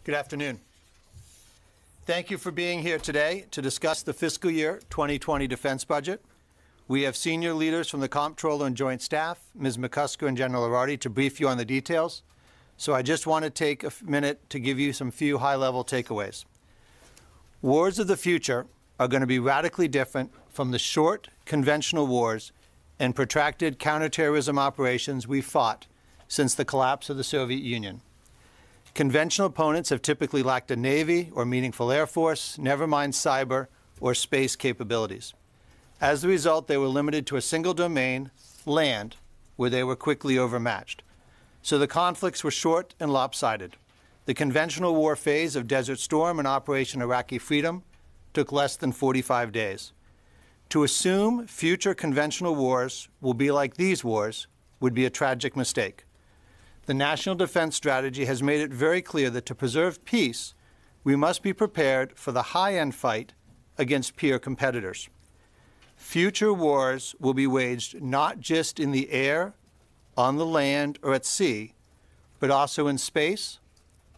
Good afternoon. Thank you for being here today to discuss the fiscal year 2020 defense budget. We have senior leaders from the Comptroller and Joint Staff, Ms. McCusker and General Arati, to brief you on the details. So I just want to take a minute to give you some few high-level takeaways. Wars of the future are going to be radically different from the short, conventional wars and protracted counterterrorism operations we've fought since the collapse of the Soviet Union. Conventional opponents have typically lacked a Navy or meaningful Air Force, never mind cyber or space capabilities. As a result, they were limited to a single domain, land, where they were quickly overmatched. So the conflicts were short and lopsided. The conventional war phase of Desert Storm and Operation Iraqi Freedom took less than 45 days. To assume future conventional wars will be like these wars would be a tragic mistake. The National Defense Strategy has made it very clear that to preserve peace, we must be prepared for the high-end fight against peer competitors. Future wars will be waged not just in the air, on the land, or at sea, but also in space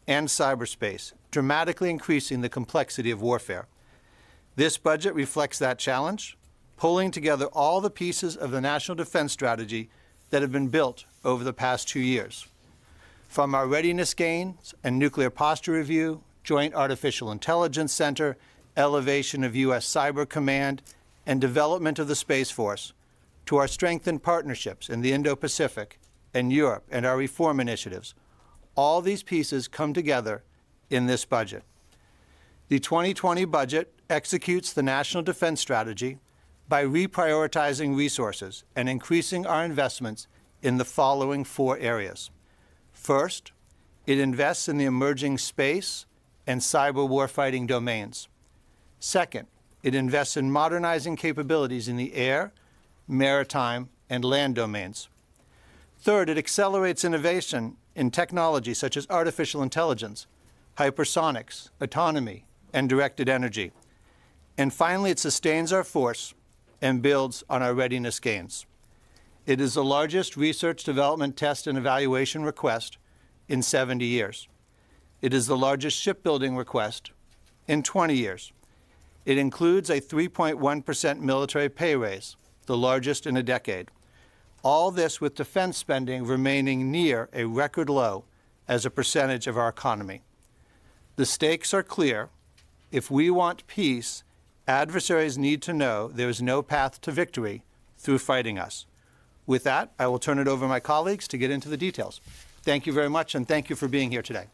and cyberspace, dramatically increasing the complexity of warfare. This budget reflects that challenge, pulling together all the pieces of the National Defense Strategy that have been built over the past 2 years. From our readiness gains and nuclear posture review, Joint Artificial Intelligence Center, elevation of U.S. Cyber Command, and development of the Space Force, to our strengthened partnerships in the Indo-Pacific and Europe and our reform initiatives, all these pieces come together in this budget. The 2020 budget executes the National Defense Strategy by reprioritizing resources and increasing our investments in the following 4 areas. First, it invests in the emerging space and cyber warfighting domains. Second, it invests in modernizing capabilities in the air, maritime, and land domains. Third, it accelerates innovation in technology such as artificial intelligence, hypersonics, autonomy, and directed energy. And finally, it sustains our force and builds on our readiness gains. It is the largest research, development, test, and evaluation request in 70 years. It is the largest shipbuilding request in 20 years. It includes a 3.1% military pay raise, the largest in a decade. All this with defense spending remaining near a record low as a percentage of our economy. The stakes are clear. If we want peace, adversaries need to know there is no path to victory through fighting us. With that, I will turn it over to my colleagues to get into the details. Thank you very much, and thank you for being here today.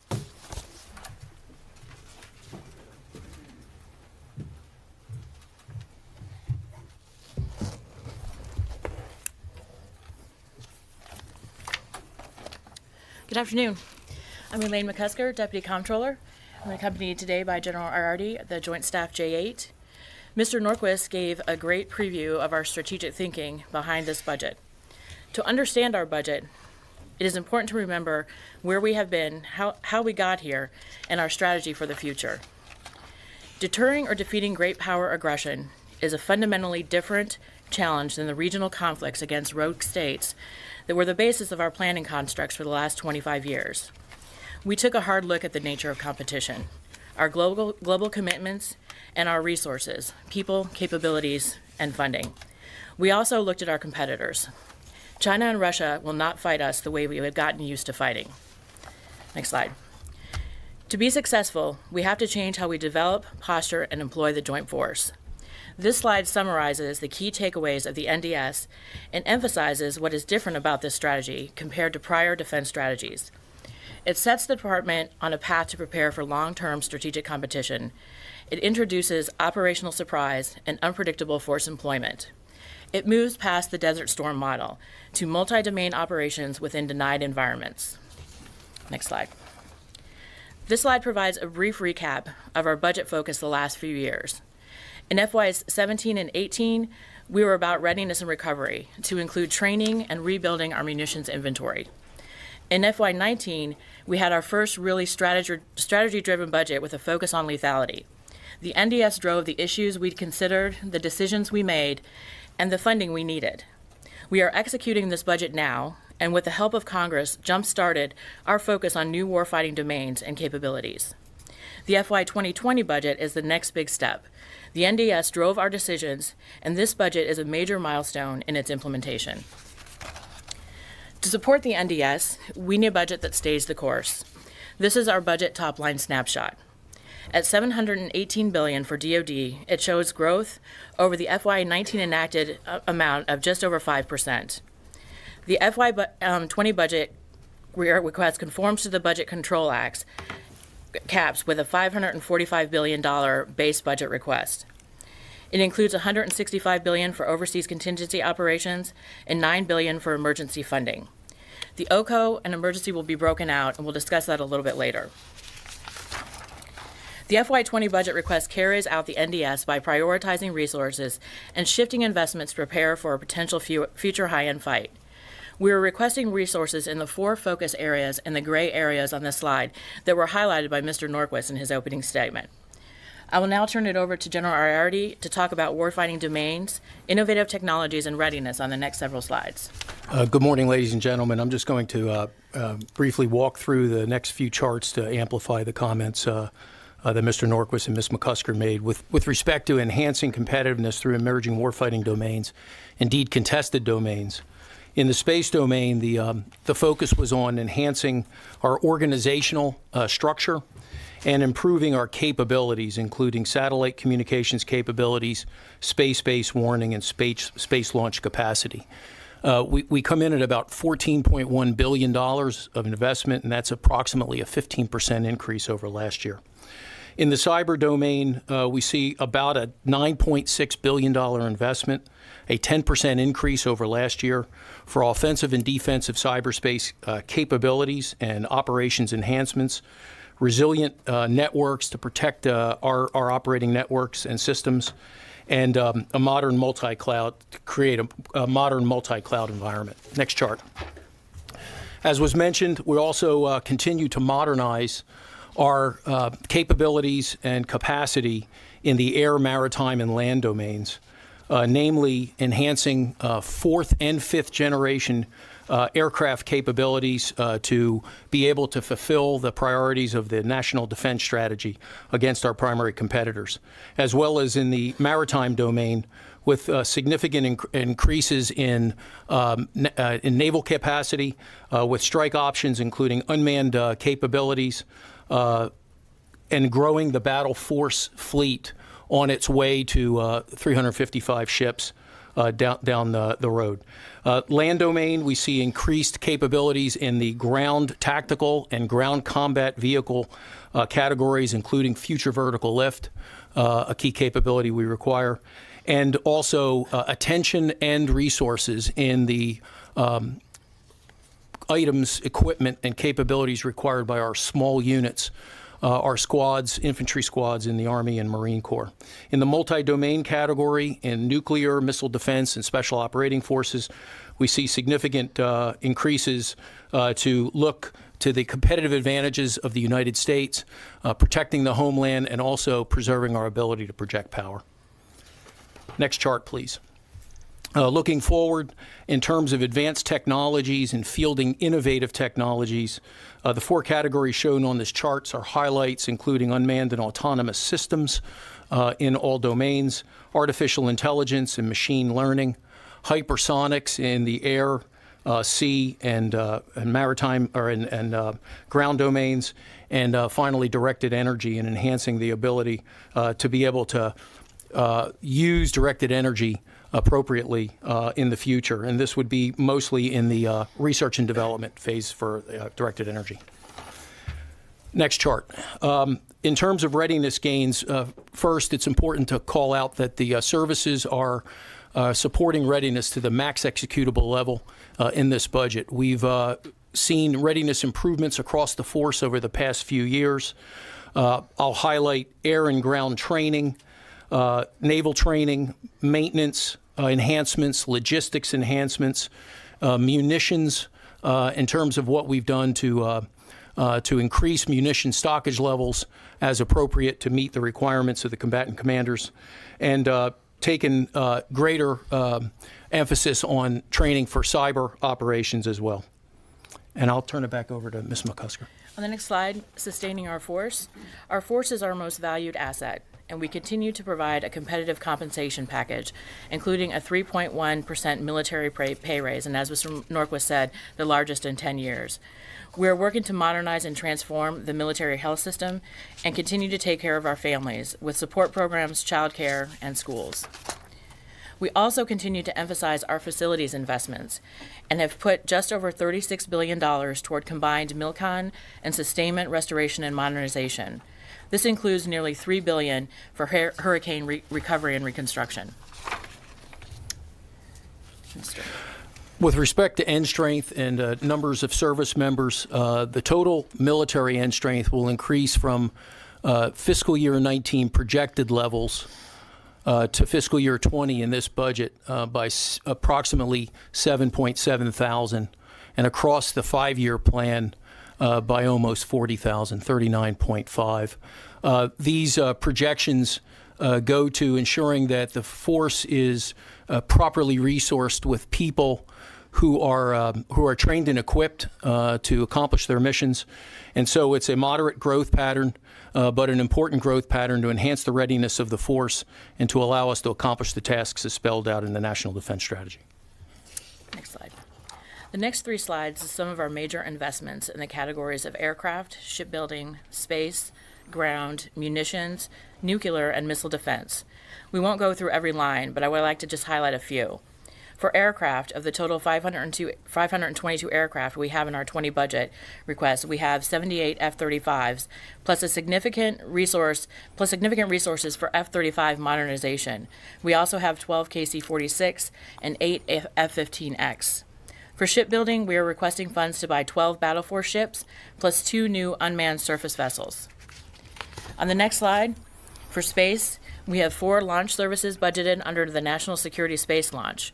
Good afternoon. I'm Elaine McCusker, Deputy Comptroller. I'm accompanied today by General Arati, the Joint Staff J8. Mr. Norquist gave a great preview of our strategic thinking behind this budget. To understand our budget, it is important to remember where we have been, how we got here, and our strategy for the future. Deterring or defeating great power aggression is a fundamentally different challenge than the regional conflicts against rogue states that were the basis of our planning constructs for the last 25 years. We took a hard look at the nature of competition, our global commitments, and our resources, people, capabilities, and funding. We also looked at our competitors. China and Russia will not fight us the way we have gotten used to fighting. Next slide. To be successful, we have to change how we develop, posture, and employ the joint force. This slide summarizes the key takeaways of the NDS and emphasizes what is different about this strategy compared to prior defense strategies. It sets the department on a path to prepare for long-term strategic competition. It introduces operational surprise and unpredictable force employment. It moves past the Desert Storm model to multi-domain operations within denied environments. Next slide. This slide provides a brief recap of our budget focus the last few years. In FYs 17 and 18, we were about readiness and recovery to include training and rebuilding our munitions inventory. In FY 19, we had our first really strategy-driven budget with a focus on lethality. The NDS drove the issues we'd considered, the decisions we made, and the funding we needed. We are executing this budget now, and with the help of Congress, jump-started our focus on new warfighting domains and capabilities. The FY 2020 budget is the next big step. The NDS drove our decisions, and this budget is a major milestone in its implementation. To support the NDS, we need a budget that stays the course. This is our budget top-line snapshot. At $718 billion for DoD, it shows growth over the FY19 enacted amount of just over 5%. The FY20 budget request conforms to the Budget Control Act's caps with a $545 billion base budget request. It includes $165 billion for overseas contingency operations and $9 billion for emergency funding. The OCO and emergency will be broken out, and we'll discuss that a little bit later. The FY20 budget request carries out the NDS by prioritizing resources and shifting investments to prepare for a potential future high-end fight. We are requesting resources in the 4 focus areas and the gray areas on this slide that were highlighted by Mr. Norquist in his opening statement. I will now turn it over to General Ariarty to talk about warfighting domains, innovative technologies, and readiness on the next several slides. Good morning, ladies and gentlemen. I'm just going to briefly walk through the next few charts to amplify the comments that Mr. Norquist and Ms. McCusker made with respect to enhancing competitiveness through emerging warfighting domains, indeed contested domains. In the space domain, the focus was on enhancing our organizational structure and improving our capabilities, including satellite communications capabilities, space-based warning, and space launch capacity. We come in at about $14.1 billion of investment, and that's approximately a 15% increase over last year. In the cyber domain, we see about a $9.6 billion investment, a 10% increase over last year for offensive and defensive cyberspace capabilities and operations enhancements, resilient networks to protect our operating networks and systems, and a modern multi-cloud to create a modern multi-cloud environment. Next chart. As was mentioned, we also continue to modernize our capabilities and capacity in the air, maritime, and land domains, namely enhancing 4th and 5th generation aircraft capabilities to be able to fulfill the priorities of the national defense strategy against our primary competitors, as well as in the maritime domain with significant increases in naval capacity with strike options, including unmanned capabilities, and growing the battle force fleet on its way to 355 ships down the road. Land domain, we see increased capabilities in the ground tactical and ground combat vehicle categories, including future vertical lift, a key capability we require, and also attention and resources in the items, equipment, and capabilities required by our small units, our squads, infantry squads in the Army and Marine Corps. In the multi-domain category, in nuclear, missile defense, and special operating forces, we see significant increases to look to the competitive advantages of the United States, protecting the homeland, and also preserving our ability to project power. Next chart, please. Looking forward, in terms of advanced technologies and fielding innovative technologies, the 4 categories shown on this chart are highlights, including unmanned and autonomous systems in all domains, artificial intelligence and machine learning, hypersonics in the air, sea, and maritime and ground domains, and finally directed energy and enhancing the ability to be able to use directed energy appropriately in the future, and this would be mostly in the research and development phase for directed energy. Next chart. In terms of readiness gains, first it's important to call out that the services are supporting readiness to the max executable level in this budget. We've seen readiness improvements across the force over the past few years. I'll highlight air and ground training, naval training, maintenance enhancements, logistics enhancements, munitions in terms of what we've done to increase munition stockage levels as appropriate to meet the requirements of the combatant commanders, and taken greater emphasis on training for cyber operations as well. And I'll turn it back over to Ms. McCusker. On the next slide, sustaining our force. Our force is our most valued asset, and we continue to provide a competitive compensation package, including a 3.1% military pay raise, and as Mr. Norquist said, the largest in 10 years. We are working to modernize and transform the military health system and continue to take care of our families with support programs, child care, and schools. We also continue to emphasize our facilities investments and have put just over $36 billion toward combined MILCON and sustainment, restoration, and modernization. This includes nearly $3 billion for hurricane recovery and reconstruction. With respect to end strength and numbers of service members, the total military end strength will increase from fiscal year 19 projected levels to fiscal year 20 in this budget by approximately 7.7 thousand, and across the 5-year plan by almost 40,000, 39.5. These projections go to ensuring that the force is properly resourced with people who are trained and equipped to accomplish their missions. And so it's a moderate growth pattern, but an important growth pattern to enhance the readiness of the force and to allow us to accomplish the tasks as spelled out in the National Defense Strategy. Next slide. The next 3 slides is some of our major investments in the categories of aircraft, shipbuilding, space, ground, munitions, nuclear, and missile defense. We won't go through every line, but I would like to just highlight a few. For aircraft, of the total 522 aircraft we have in our 20 budget request, we have 78 F-35s, plus significant resources for F-35 modernization. We also have 12 KC-46 and 8 F-15X. For shipbuilding, we are requesting funds to buy 12 Battle Force ships, plus 2 new unmanned surface vessels. On the next slide, for space, we have 4 launch services budgeted under the National Security Space Launch.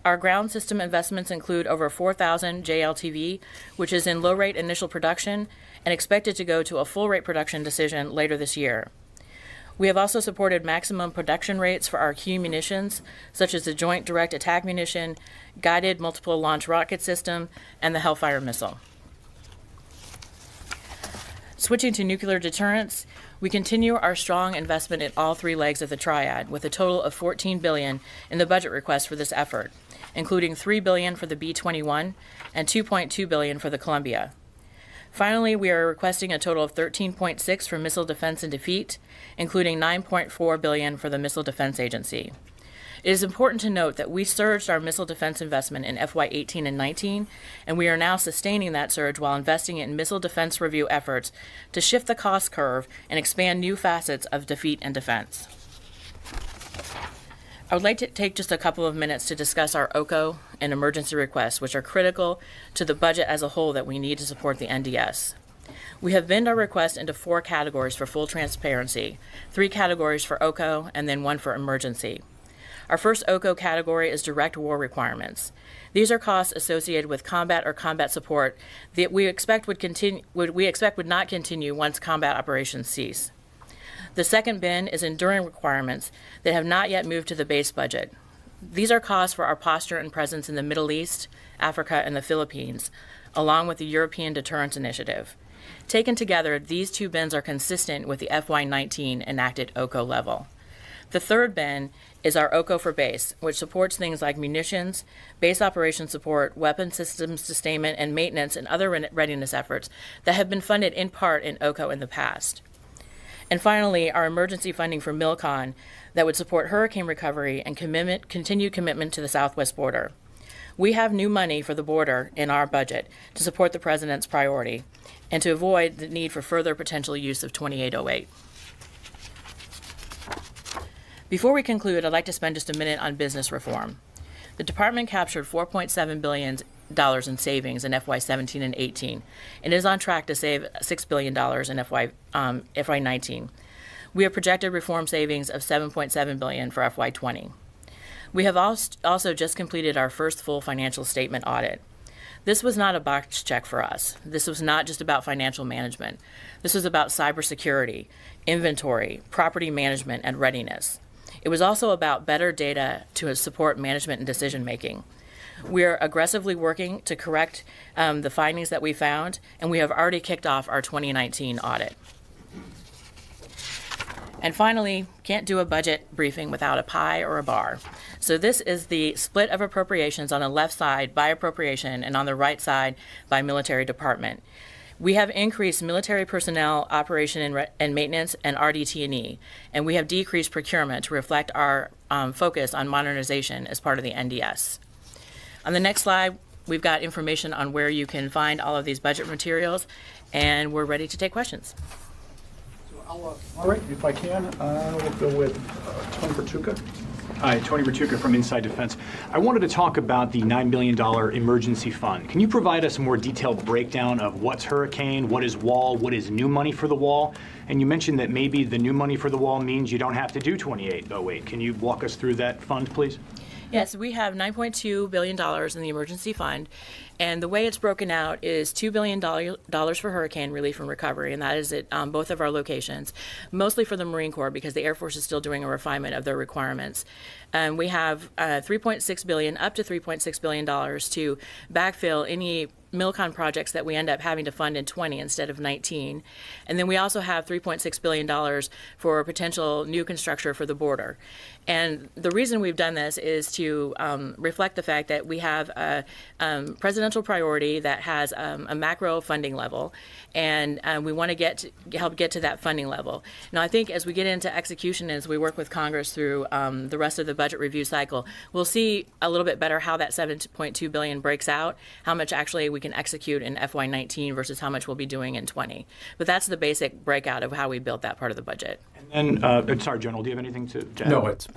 Our ground system investments include over 4,000 JLTV, which is in low-rate initial production and expected to go to a full-rate production decision later this year. We have also supported maximum production rates for our key munitions, such as the Joint Direct Attack Munition, Guided Multiple Launch Rocket System, and the Hellfire missile. Switching to nuclear deterrence, we continue our strong investment in all 3 legs of the triad, with a total of $14 billion in the budget request for this effort, including $3 billion for the B-21 and $2.2 billion for the Columbia. Finally, we are requesting a total of $13.6 for missile defense and defeat, including $9.4 billion for the Missile Defense Agency. It is important to note that we surged our missile defense investment in FY 18 and 19, and we are now sustaining that surge while investing in missile defense review efforts to shift the cost curve and expand new facets of defeat and defense. I would like to take just a couple of minutes to discuss our OCO and emergency requests, which are critical to the budget as a whole that we need to support the NDS. We have binned our request into 4 categories for full transparency, 3 categories for OCO, and then 1 for emergency. Our first OCO category is direct war requirements. These are costs associated with combat or combat support that we expect would not continue once combat operations cease. The second bin is enduring requirements that have not yet moved to the base budget. These are costs for our posture and presence in the Middle East, Africa, and the Philippines, along with the European Deterrence Initiative. Taken together, these 2 bins are consistent with the FY19 enacted OCO level. The third bin is our OCO for base, which supports things like munitions, base operation support, weapon systems sustainment and maintenance, and other readiness efforts that have been funded in part in OCO in the past. And finally, our emergency funding for MILCON that would support hurricane recovery and continued commitment to the southwest border. We have new money for the border in our budget to support the President's priority and to avoid the need for further potential use of 2808. Before we conclude, I'd like to spend just a minute on business reform. The department captured $4.7 billion in savings in FY 17 and 18, and is on track to save $6 billion in FY 19. We have projected reform savings of $7.7 billion for FY 20. We have also just completed our first full financial statement audit. This was not a box check for us. This was not just about financial management. This was about cybersecurity, inventory, property management, and readiness. It was also about better data to support management and decision making. We are aggressively working to correct the findings that we found, and we have already kicked off our 2019 audit. And finally, can't do a budget briefing without a pie or a bar. So this is the split of appropriations on the left side by appropriation and on the right side by military department. We have increased military personnel, operation and maintenance, and RDT&E, and we have decreased procurement to reflect our focus on modernization as part of the NDS. On the next slide, we've got information on where you can find all of these budget materials, and we're ready to take questions. All right, if I can, we'll go with Tony Bertucca. Hi, Tony Bertucca from Inside Defense. I wanted to talk about the $9 billion emergency fund. Can you provide us a more detailed breakdown of what's hurricane, what is wall, what is new money for the wall? And you mentioned that maybe the new money for the wall means you don't have to do 2808. Can you walk us through that fund, please? Yes, we have $9.2 billion in the emergency fund, and the way it's broken out is $2 billion for hurricane relief and recovery, and that is at both of our locations, mostly for the Marine Corps because the Air Force is still doing a refinement of their requirements. We have $3.6 billion, up to $3.6 billion to backfill any Milcon projects that we end up having to fund in 20 instead of 19. And then we also have $3.6 billion for potential new construction for the border. And the reason we've done this is to reflect the fact that we have a presidential priority that has a macro funding level, and we want to help get to that funding level. Now, I think as we get into execution, as we work with Congress through the rest of the budget review cycle, we'll see a little bit better how that $7.2 billion breaks out, how much actually we can execute in FY19 versus how much we'll be doing in 20. But that's the basic breakout of how we built that part of the budget. And then, sorry, General, do you have anything to add? No, it's...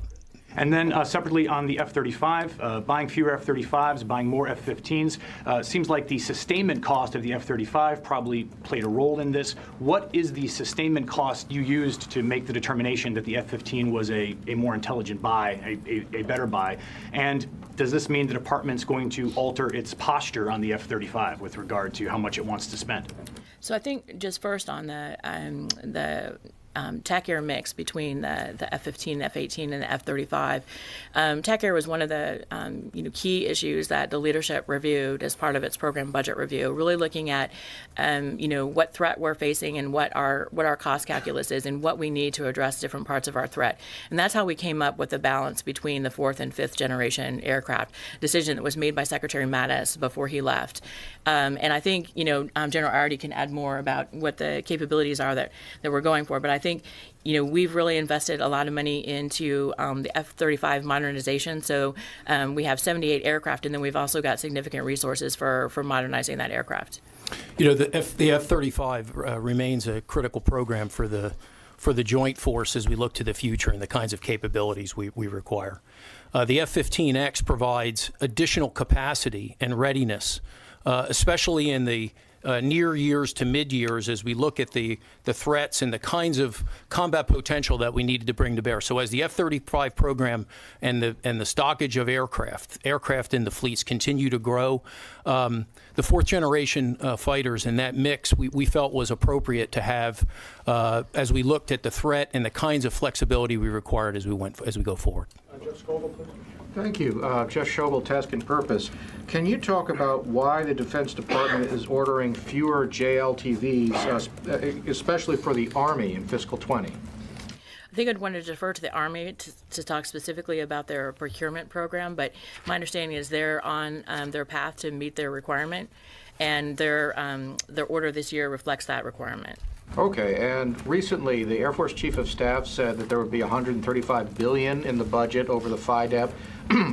And then separately on the F-35, buying fewer F-35s, buying more F-15s. Seems like the sustainment cost of the F-35 probably played a role in this. What is the sustainment cost you used to make the determination that the F-15 was a more intelligent buy, a better buy? And does this mean the department's going to alter its posture on the F-35 with regard to how much it wants to spend? So I think just first on the TAC Air mix between the F-15, the F-18, and the F-35. TAC Air was one of the key issues that the leadership reviewed as part of its program budget review, really looking at what threat we're facing and what our cost calculus is and what we need to address different parts of our threat. And that's how we came up with the balance between the 4th and 5th generation aircraft, decision that was made by Secretary Mattis before he left. And I think General Arty can add more about what the capabilities are that we're going for, but I think we've really invested a lot of money into the F-35 modernization. So we have 78 aircraft, and then we've also got significant resources for modernizing that aircraft. The F-35 remains a critical program for the Joint Force as we look to the future and the kinds of capabilities we require. The F-15X provides additional capacity and readiness, especially in the near years to mid years as we look at the threats and the kinds of combat potential that we needed to bring to bear. So as the F-35 program and the stockage of aircraft in the fleets continue to grow, the 4th generation fighters in that mix we felt was appropriate to have as we looked at the threat and the kinds of flexibility we required as we go forward. Jeff Scoble, please. Thank you. Jeff Schobel, Task and Purpose. Can you talk about why the Defense Department is ordering fewer JLTVs, especially for the Army in fiscal 20? I think I'd want to defer to the Army to talk specifically about their procurement program, but my understanding is they're on their path to meet their requirement, and their order this year reflects that requirement. Okay, and recently the Air Force Chief of Staff said that there would be $135 billion in the budget over the FYDP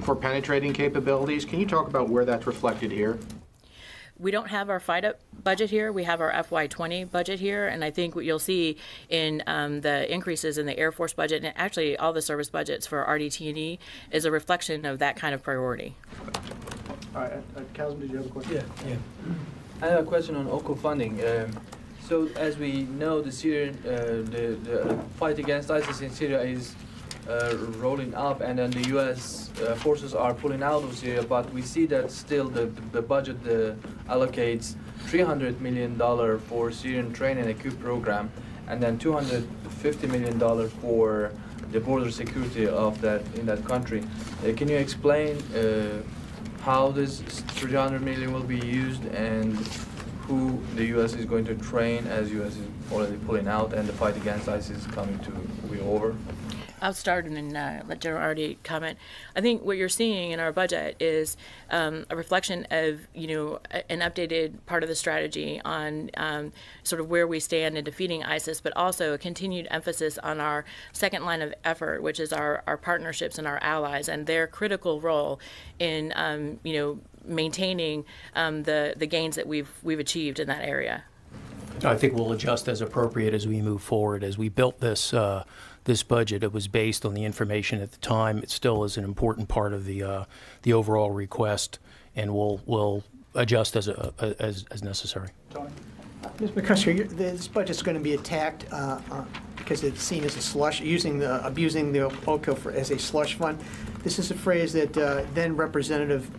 for penetrating capabilities. Can you talk about where that's reflected here? We don't have our FYDP budget here. We have our FY20 budget here, and I think what you'll see in the increases in the Air Force budget, and actually all the service budgets for RDT&E, is a reflection of that kind of priority. All right, Kazim, did you have a question? Yeah. I have a question on OCO funding. So as we know, the Syrian, the fight against ISIS in Syria is rolling up, and then the U.S. Forces are pulling out of Syria, but we see that still the budget allocates $300 million for Syrian train and equip program, and then $250 million for the border security of that in that country. Can you explain how this 300 million will be used and who the U.S. is going to train, as U.S. is already pulling out and the fight against ISIS is coming to be over? I'll start and then let General Artie comment. I think what you're seeing in our budget is a reflection of, an updated part of the strategy on sort of where we stand in defeating ISIS, but also a continued emphasis on our second line of effort, which is our partnerships and our allies and their critical role in, maintaining the gains that we've achieved in that area. I think we'll adjust as appropriate as we move forward. As we built this budget, it was based on the information at the time. It still is an important part of the overall request, and we'll adjust as necessary. Tony? Ms. McCusker, this budget's going to be attacked because it's seen as a slush, abusing the OCO as a slush fund. This is a phrase that then Representative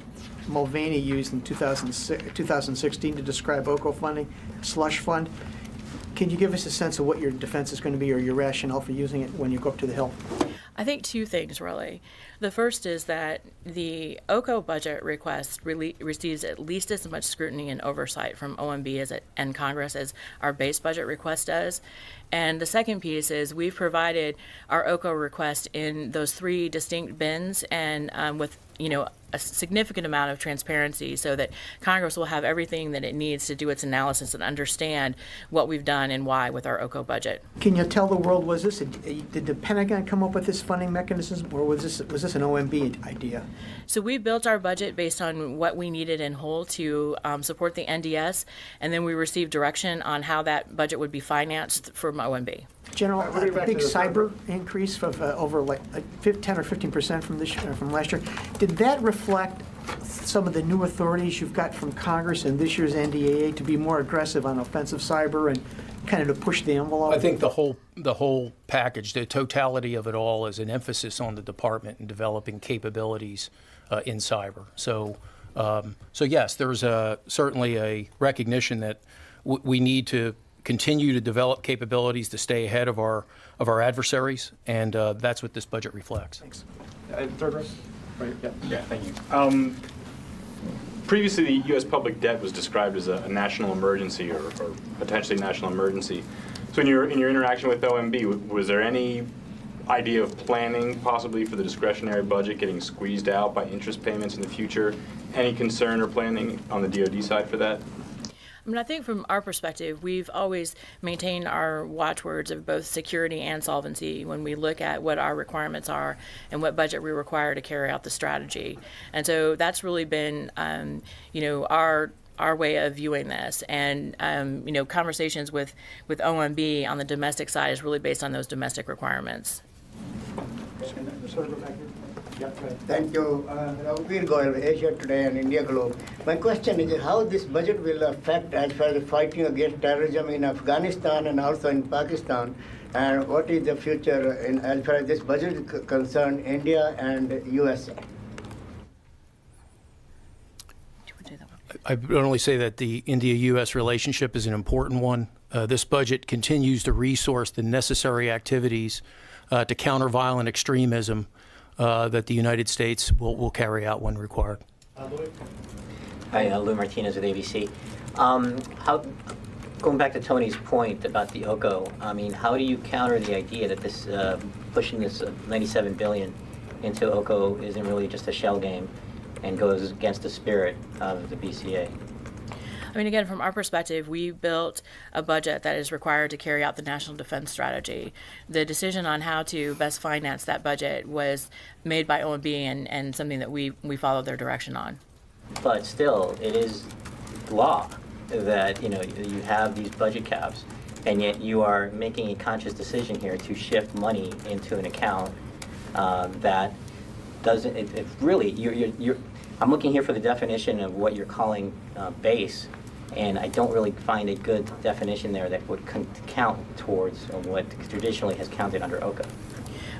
Mulvaney used in 2016 to describe OCO funding, slush fund. Can you give us a sense of what your defense is going to be or your rationale for using it when you go up to the Hill? I think two things, really. The first is that the OCO budget request receives at least as much scrutiny and oversight from OMB and Congress as our base budget request does. And the second piece is we've provided our OCO request in those three distinct bins and with a significant amount of transparency so that Congress will have everything that it needs to do its analysis and understand what we've done and why with our OCO budget. Can you tell the world, did the Pentagon come up with this funding mechanism, or was this an OMB idea? So we built our budget based on what we needed in whole to support the NDS, and then we received direction on how that budget would be financed from OMB. General, a big cyber increase of over 10 or 15% from last year. Did that reflect some of the new authorities you've got from Congress in this year's NDAA to be more aggressive on offensive cyber and kind of to push the envelope? I think the whole package, the totality of it all, is an emphasis on the department in developing capabilities in cyber. So yes, there's certainly a recognition that we need to continue to develop capabilities to stay ahead of our adversaries, and that's what this budget reflects. Thanks. Third row? Right, yeah. Yeah, thank you. Previously, the U.S. public debt was described as a national emergency or potentially national emergency. So in your interaction with OMB, was there any idea of planning possibly for the discretionary budget getting squeezed out by interest payments in the future? Any concern or planning on the DoD side for that? I think from our perspective, we've always maintained our watchwords of both security and solvency when we look at what our requirements are and what budget we require to carry out the strategy. And so that's really been, our way of viewing this. And, conversations with OMB on the domestic side is really based on those domestic requirements. Thank you. Raghuveer Goyal, Asia Today and India Globe. My question is how this budget will affect as far as fighting against terrorism in Afghanistan and also in Pakistan, and what is the future as far as this budget is concerned, India and USA? I would only say that the India-U.S. relationship is an important one. This budget continues to resource the necessary activities to counter violent extremism that the United States will carry out when required. Hi, Lou Martinez with ABC. Going back to Tony's point about the OCO, how do you counter the idea that this pushing this $97 billion into OCO isn't really just a shell game and goes against the spirit of the BCA? Again, from our perspective, we built a budget that is required to carry out the National Defense Strategy. The decision on how to best finance that budget was made by OMB and something that we followed their direction on. But still, it is law that you have these budget caps, and yet you are making a conscious decision here to shift money into an account that doesn't. It really, I'm looking here for the definition of what you're calling base. And I don't really find a good definition there that would count towards what traditionally has counted under OCO.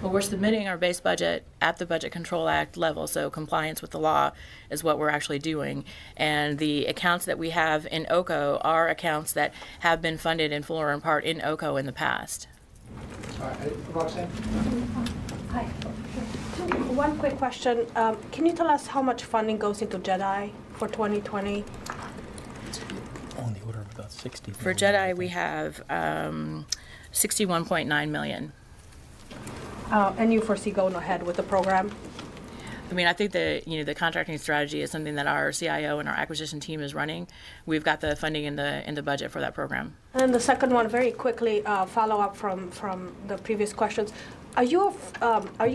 Well, we're submitting our base budget at the Budget Control Act level, so compliance with the law is what we're actually doing. And the accounts that we have in OCO are accounts that have been funded in full or in part in OCO in the past. Roxanne? Hi. One quick question. Can you tell us how much funding goes into JEDI for 2020? On the order of about 60. For JEDI, we have 61.9 million. And you foresee going ahead with the program? I mean, I think the contracting strategy is something that our CIO and our acquisition team is running. We've got the funding in the budget for that program. And the second one, very quickly, follow up from the previous questions. Are you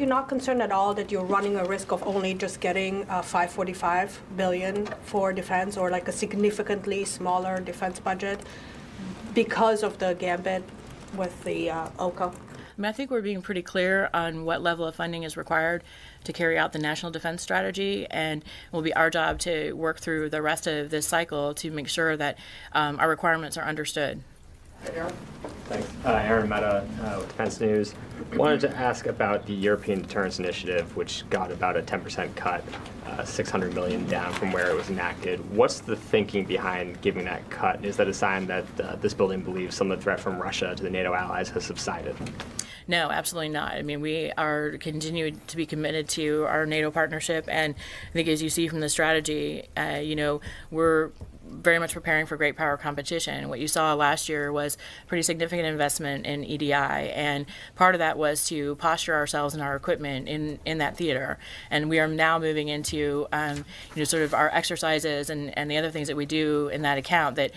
not concerned at all that you're running a risk of only just getting $545 billion for defense, or like a significantly smaller defense budget because of the gambit with the OCO? I mean, I think we're being pretty clear on what level of funding is required to carry out the national defense strategy, and it will be our job to work through the rest of this cycle to make sure that our requirements are understood. Thanks. Aaron Mehta with Defense News. Wanted to ask about the European Deterrence Initiative, which got about a 10% cut, $600 million down from where it was enacted. What's the thinking behind giving that cut? Is that a sign that this building believes some of the threat from Russia to the NATO allies has subsided? No, absolutely not. I mean, we are continuing to be committed to our NATO partnership, and I think as you see from the strategy, we're very much preparing for great power competition. What you saw last year was pretty significant investment in EDI, and part of that was to posture ourselves and our equipment in that theater. And we are now moving into sort of our exercises and the other things that we do in that account that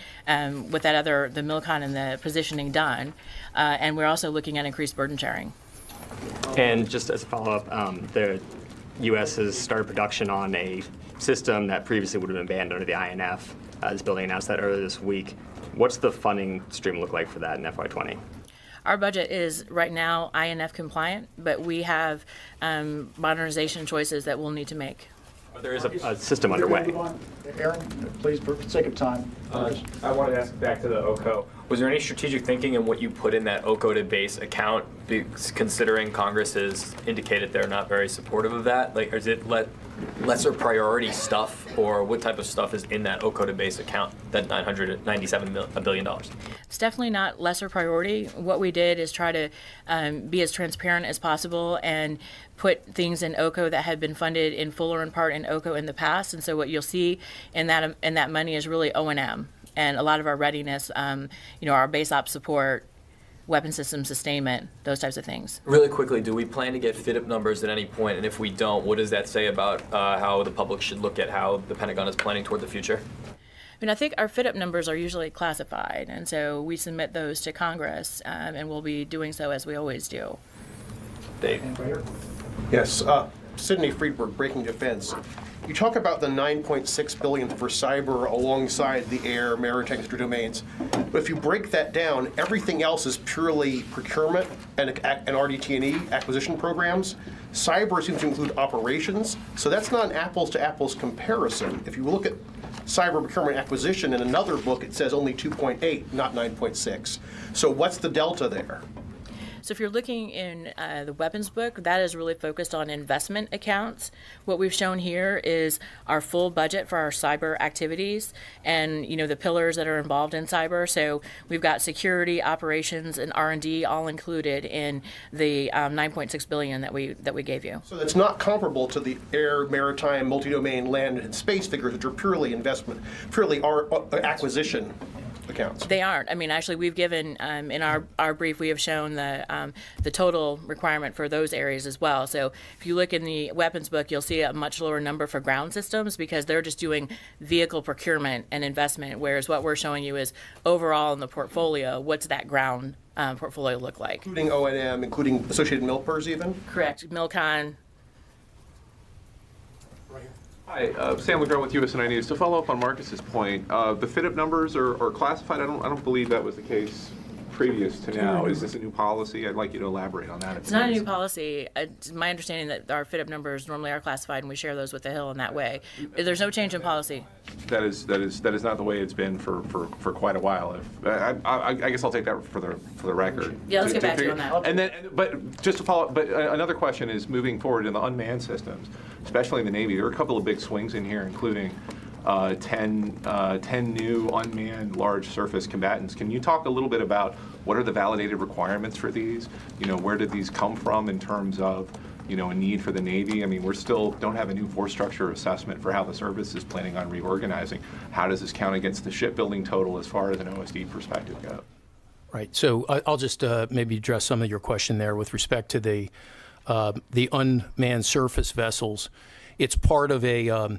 with that the MILCON and the positioning done. And we're also looking at increased burden sharing. And just as a follow-up, the U.S. has started production on a system that previously would have been banned under the INF. This building announced that earlier this week. What's the funding stream look like for that in FY20? Our budget is right now INF compliant, but we have modernization choices that we'll need to make. There is a system underway. Aaron, please, for the sake of time. I wanted to ask back to the OCO. Was there any strategic thinking in what you put in that OCO to base account, considering Congress has indicated they're not very supportive of that? Like, is it lesser priority stuff, or what type of stuff is in that OCO to base account, that $997 billion? It's definitely not lesser priority. What we did is try to be as transparent as possible and put things in OCO that had been funded in full or in part in OCO in the past. And so what you'll see in that money is really O&M and a lot of our readiness, our base ops support, weapon system sustainment, those types of things. Really quickly, do we plan to get FIDIP numbers at any point? And if we don't, what does that say about how the public should look at how the Pentagon is planning toward the future? I mean, I think our FIDIP numbers are usually classified, and so we submit those to Congress, and we'll be doing so as we always do. Dave. Yes, Sidney Friedberg, Breaking Defense. You talk about the $9.6 billion for cyber alongside the air, maritime, domains. But if you break that down, everything else is purely procurement and RDT&E acquisition programs. Cyber seems to include operations, so that's not an apples-to-apples comparison. If you look at cyber procurement acquisition in another book, it says only 2.8, not 9.6. So what's the delta there? So if you're looking in the weapons book, that is really focused on investment accounts. What we've shown here is our full budget for our cyber activities and the pillars that are involved in cyber. So we've got security, operations, and R&D all included in the $9.6 billion that we gave you. So that's not comparable to the air, maritime, multi-domain, land, and space figures, which are purely investment, purely acquisition accounts. They aren't. I mean, actually, we've given in our brief, we have shown the total requirement for those areas as well. So if you look in the weapons book, you'll see a much lower number for ground systems because they're just doing vehicle procurement and investment, whereas what we're showing you is overall in the portfolio, what's that ground portfolio look like? Including O&M, including associated MILPERS even? Correct. MILCON. Hi, Sam LeGrand with USNI News. To follow up on Marcus's point, the FIDIP numbers are classified. I don't believe that was the case previous to now. Is this a new policy? I'd like you to elaborate on that. It's not a new policy. It's my understanding that our FIDIP numbers normally are classified, and we share those with the Hill in that way. There's no change in policy. That is not the way it's been for quite a while. I guess I'll take that for the record. Yeah, let's get back to you on that. And then, but just to follow up, but another question is moving forward in the unmanned systems, especially in the Navy. There are a couple of big swings in here, including 10 new unmanned large surface combatants. Can you talk a little bit about what are the validated requirements for these? Where did these come from in terms of a need for the Navy? I mean, we still don't have a new force structure assessment for how the service is planning on reorganizing. How does this count against the shipbuilding total as far as an OSD perspective goes? Right. So I'll just maybe address some of your question there with respect to the unmanned surface vessels. It's part of a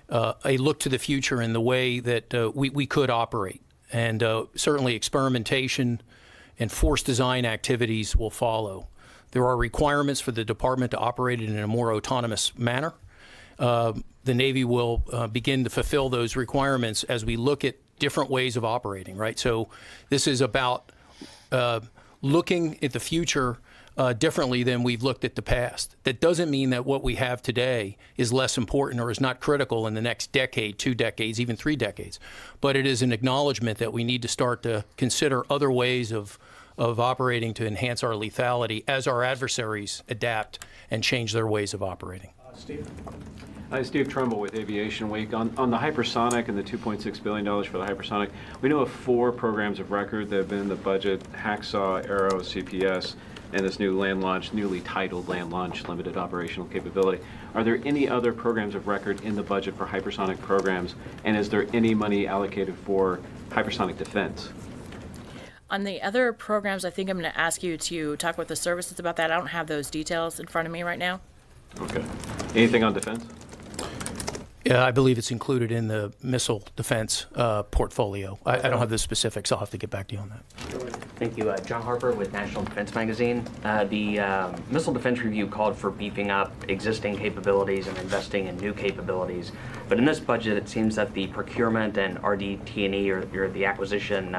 look to the future in the way that we could operate. And certainly experimentation and force design activities will follow. There are requirements for the department to operate it in a more autonomous manner. The Navy will begin to fulfill those requirements as we look at different ways of operating, right? So this is about looking at the future differently than we've looked at the past. That doesn't mean that what we have today is less important or is not critical in the next decade, 2 decades, even 3 decades. But it is an acknowledgement that we need to start to consider other ways of operating to enhance our lethality as our adversaries adapt and change their ways of operating. Steve? Hi, Steve Trumbull with Aviation Week. On the hypersonic and the $2.6 billion for the hypersonic, we know of 4 programs of record that have been in the budget: Hacksaw, Arrow, CPS, and this new land launch, newly titled Land Launch Limited Operational Capability. Are there any other programs of record in the budget for hypersonic programs, and is there any money allocated for hypersonic defense? On the other programs, I think I'm going to ask you to talk with the services about that. I don't have those details in front of me right now. Okay. Anything on defense? Yeah, I believe it's included in the missile defense portfolio. I don't have the specifics. I'll have to get back to you on that. Thank you. John Harper with National Defense Magazine. The Missile Defense Review called for beefing up existing capabilities and investing in new capabilities. But in this budget, it seems that the procurement and RDT&E, or the acquisition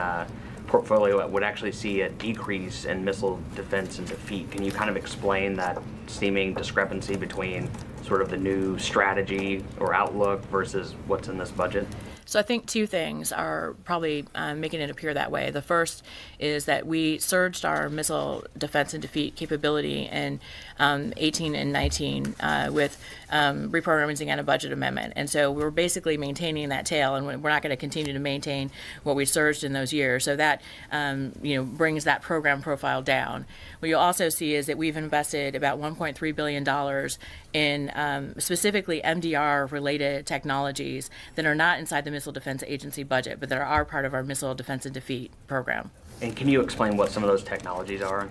portfolio, would actually see a decrease in missile defense and defeat. Can you kind of explain that seeming discrepancy between sort of the new strategy or outlook versus what's in this budget? So I think 2 things are probably making it appear that way. The first is that we surged our missile defense and defeat capability in 18 and 19 with reprogramming and a budget amendment. And so we're basically maintaining that tail, and we're not going to continue to maintain what we surged in those years. So that brings that program profile down. What you'll also see is that we've invested about $1.3 billion in specifically MDR-related technologies that are not inside the Missile Defense Agency budget, but that are part of our Missile Defense and Defeat program. And can you explain what some of those technologies are?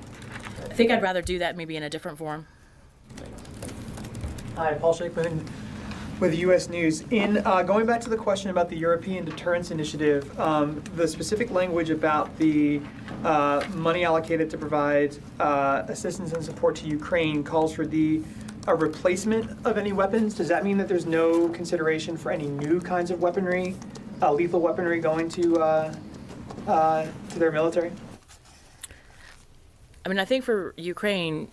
I think I'd rather do that maybe in a different form. Hi, Paul Shakeman with U.S. News. In going back to the question about the European Deterrence Initiative, the specific language about the money allocated to provide assistance and support to Ukraine calls for a replacement of any weapons. Does that mean that there's no consideration for any new kinds of weaponry, lethal weaponry going to their military? I mean, I think for Ukraine,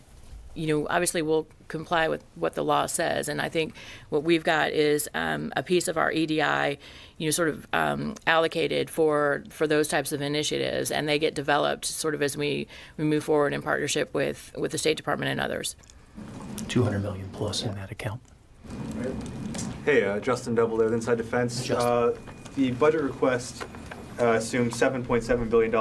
obviously we'll comply with what the law says, and I think what we've got is a piece of our EDI, sort of allocated for those types of initiatives, and they get developed sort of as we move forward in partnership with the State Department and others. $200 million plus in that account. Hey, Justin Doubleday with Inside Defense. The budget request assumes $7.7 billion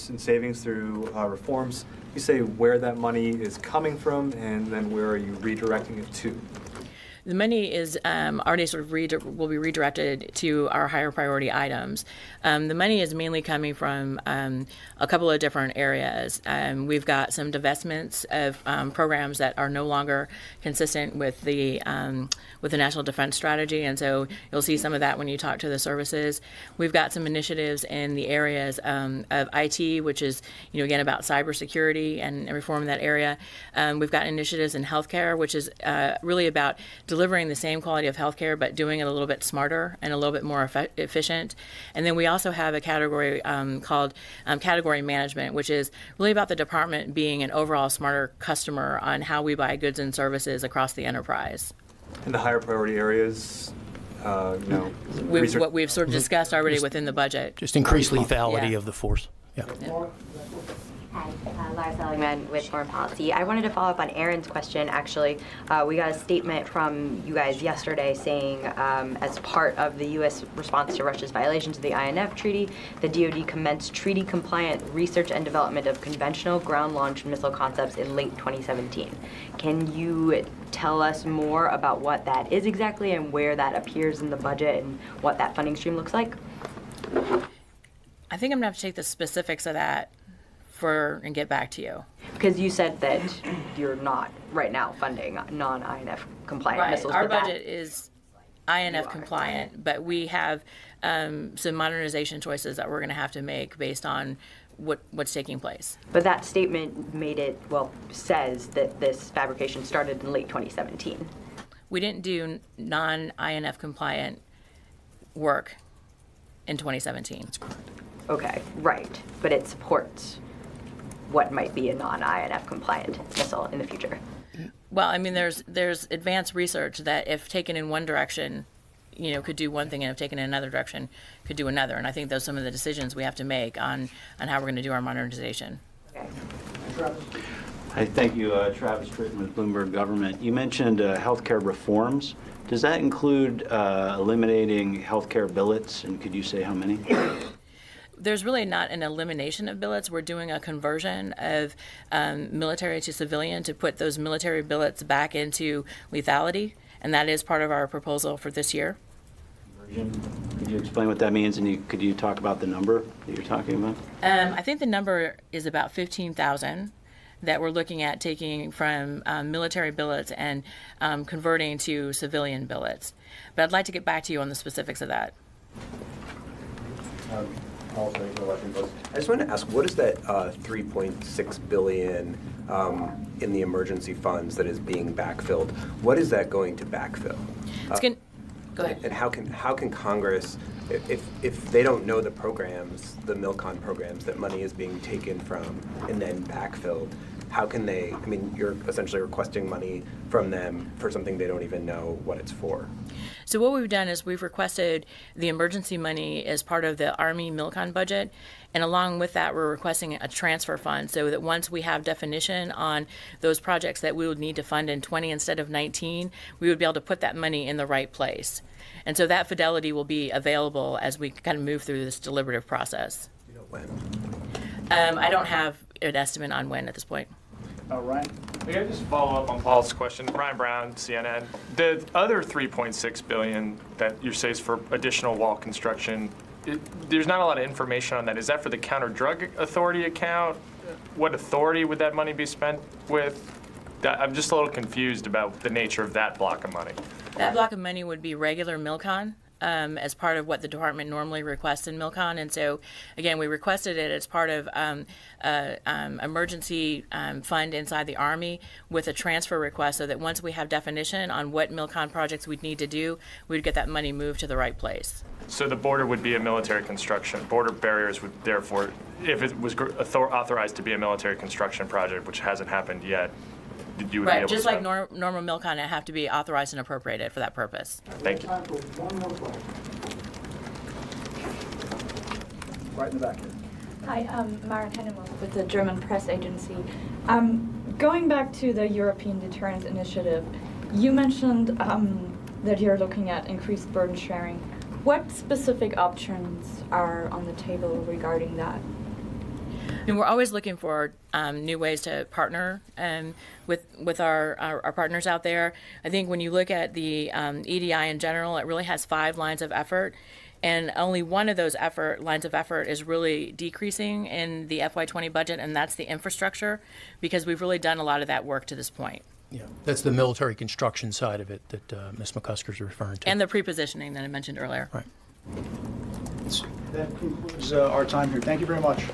in savings through reforms. You say where that money is coming from, and then where are you redirecting it to? The money is already sort of will be redirected to our higher priority items. The money is mainly coming from a couple of different areas. We've got some divestments of programs that are no longer consistent with the National Defense Strategy, and so you'll see some of that when you talk to the services. We've got some initiatives in the areas of IT, which is again about cybersecurity and reform in that area. We've got initiatives in healthcare, which is really about delivering the same quality of healthcare, but doing it a little bit smarter and a little bit more efficient. And then we also have a category called category management, which is really about the department being an overall smarter customer on how we buy goods and services across the enterprise. And the higher priority areas, what we've sort of discussed already within the budget. Just increased lethality of the force. Yeah. Hi, Lara Seligman with Foreign Policy. I wanted to follow up on Aaron's question, actually. We got a statement from you guys yesterday saying, as part of the U.S. response to Russia's violations of the INF Treaty, the DoD commenced treaty-compliant research and development of conventional ground-launched missile concepts in late 2017. Can you tell us more about what that is exactly and where that appears in the budget and what that funding stream looks like? I think I'm going to have to take the specifics of that and get back to you. Because you said that you're not right now funding non-INF compliant missiles. Our budget is INF compliant, but we have some modernization choices that we're going to have to make based on what's taking place. But that statement says that this fabrication started in late 2017. We didn't do non-INF compliant work in 2017. That's correct. Okay, right. But it supports what might be a non-INF compliant missile in the future. Well, I mean, there's advanced research that if taken in one direction, could do one thing, and if taken in another direction, could do another. And I think those are some of the decisions we have to make on how we're going to do our modernization. Okay. Hi, thank you. Travis Tritton with Bloomberg Government. You mentioned healthcare reforms. Does that include eliminating healthcare billets, and could you say how many? There's really not an elimination of billets. We're doing a conversion of military to civilian to put those military billets back into lethality, and that is part of our proposal for this year. Could you explain what that means, and could you talk about the number that you're talking about? I think the number is about 15,000 that we're looking at taking from military billets and converting to civilian billets. But I'd like to get back to you on the specifics of that. I just wanted to ask, what is that $3.6 billion in the emergency funds that is being backfilled? What is that going to backfill? Go ahead. And how can Congress, if they don't know the programs, the MILCON programs that money is being taken from and then backfilled, how can they? I mean, you're essentially requesting money from them for something they don't even know what it's for. So what we've done is we've requested the emergency money as part of the Army MILCON budget, and along with that we're requesting a transfer fund so that once we have definition on those projects that we would need to fund in 20 instead of 19, we would be able to put that money in the right place. And so that fidelity will be available as we kind of move through this deliberative process. You know when? I don't have an estimate on when at this point. Ryan? May I just follow up on Paul's question? Ryan Brown, CNN. The other $3.6 billion that you say is for additional wall construction, there's not a lot of information on that. Is that for the Counter-Drug Authority account? What authority would that money be spent with? I'm just a little confused about the nature of that block of money. That block of money would be regular MILCON. As part of what the department normally requests in MILCON. And so, again, we requested it as part of emergency fund inside the Army with a transfer request so that once we have definition on what MILCON projects we'd need to do, we'd get that money moved to the right place. So the border would be a military construction. Border barriers would therefore, if it was authorized to be a military construction project, which hasn't happened yet, you would be able just to like normal MILCON, it have to be authorized and appropriated for that purpose. Thank you. One more question. Right in the back here. Hi, I'm Maren Hennemann with the German press agency. Going back to the European Deterrence Initiative, you mentioned that you're looking at increased burden sharing. What specific options are on the table regarding that? And we're always looking for new ways to partner with our partners out there. I think when you look at the EDI in general, it really has 5 lines of effort, and only one of those lines of effort is really decreasing in the FY20 budget, and that's the infrastructure, because we've really done a lot of that work to this point. Yeah, that's the military construction side of it that Ms. McCusker's referring to. And the prepositioning that I mentioned earlier. Right. That concludes our time here. Thank you very much.